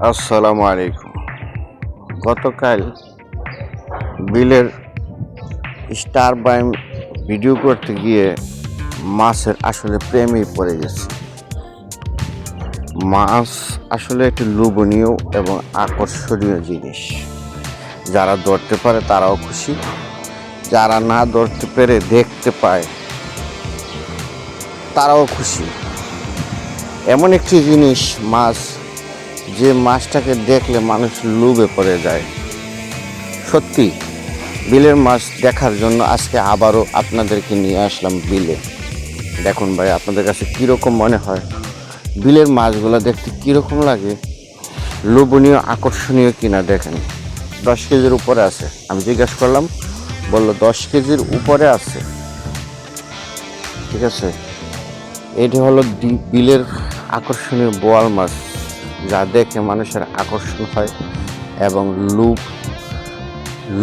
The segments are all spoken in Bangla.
আসসালামু আলাইকুম। গতকাল বিলের স্টার বাইম ভিডিও করতে গিয়ে মাছের আসলে প্রেমেই পড়ে গেছে। মাছ আসলে একটি লোভনীয় এবং আকর্ষণীয় জিনিস। যারা ধরতে পারে তারাও খুশি, যারা না ধরতে পেরে দেখতে পায় তারাও খুশি। এমন একটি জিনিস মাছ, যে মাছটাকে দেখলে মানুষ লোভে পড়ে যায়। সত্যি বিলের মাছ দেখার জন্য আজকে আবারও আপনাদেরকে নিয়ে আসলাম বিলে। দেখুন ভাই, আপনাদের কাছে কীরকম মনে হয়? বিলের মাছগুলো দেখতে কীরকম লাগে? লোভনীয়, আকর্ষণীয় কিনা দেখেন। 10 কেজির উপরে আছে। আমি জিজ্ঞাসা করলাম, বললো 10 কেজির উপরে আছে। ঠিক আছে, এটি হলো বিলের আকর্ষণীয় বোয়াল মাছ, যা দেখে মানুষের আকর্ষণ হয় এবং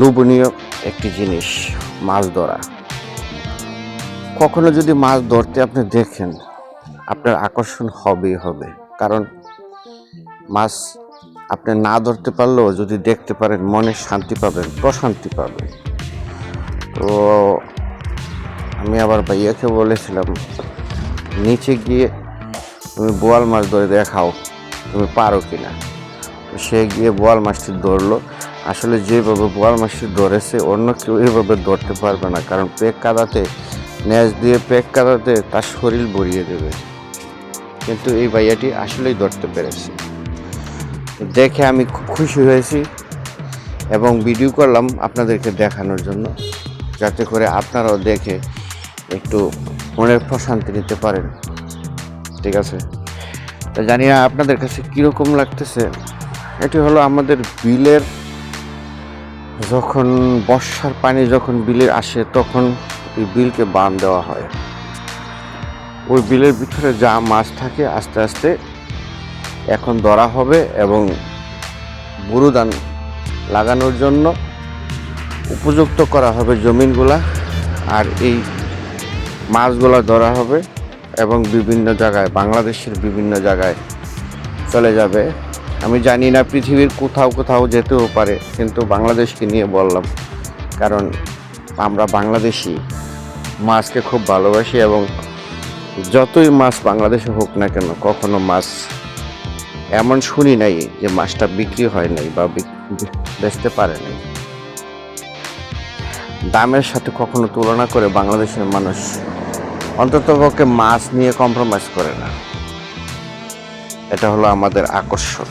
লোভনীয় একটি জিনিস মাছ ধরা। কখনো যদি মাছ ধরতে আপনি দেখেন, আপনার আকর্ষণ হবেই হবে। কারণ মাছ আপনি না ধরতে পারলেও যদি দেখতে পারেন, মনে শান্তি পাবেন, প্রশান্তি পাবেন। তো আমি আবার ভাইয়াকে বলেছিলাম, নিচে গিয়ে তুমি বোয়াল মাছ ধরে দেখাও তুমি পারো কিনা। সে গিয়ে বোয়াল মাছটি ধরলো। আসলে যেভাবে বোয়াল মাছটি ধরেছে, অন্য কেউ এভাবে ধরতে পারবে না। কারণ পেক কাদাতে, ন্যাচ দিয়ে পেক কাদাতে তার শরীর ভরিয়ে দেবে। কিন্তু এই ভাইয়াটি আসলেই ধরতে পেরেছে। দেখে আমি খুব খুশি হয়েছি এবং ভিডিও করলাম আপনাদেরকে দেখানোর জন্য, যাতে করে আপনারাও দেখে একটু মনের প্রশান্তি নিতে পারেন। ঠিক আছে, তা জানি না আপনাদের কাছে কীরকম লাগতেছে। এটি হলো আমাদের বিলের, যখন বর্ষার পানি যখন বিলে আসে, তখন ওই বিলকে বাঁধ দেওয়া হয়। ওই বিলের ভিতরে যা মাছ থাকে আস্তে আস্তে এখন ধরা হবে এবং বুরুদান লাগানোর জন্য উপযুক্ত করা হবে জমিনগুলা। আর এই মাছগুলা ধরা হবে এবং বিভিন্ন জায়গায়, বাংলাদেশের বিভিন্ন জায়গায় চলে যাবে। আমি জানি না, পৃথিবীর কোথাও কোথাও যেতেও পারে, কিন্তু বাংলাদেশকে নিয়ে বললাম। কারণ আমরা বাংলাদেশি মাছকে খুব ভালোবাসি এবং যতই মাছ বাংলাদেশে হোক না কেন, কখনো মাছ এমন শুনি নাই যে মাছটা বিক্রি হয় নাই বা বেচতে পারে নাই। দামের সাথে কখনো তুলনা করে বাংলাদেশের মানুষ অন্ততপক্ষে মাছ নিয়ে কম্প্রোমাইজ করে না। এটা হলো আমাদের আকর্ষণ।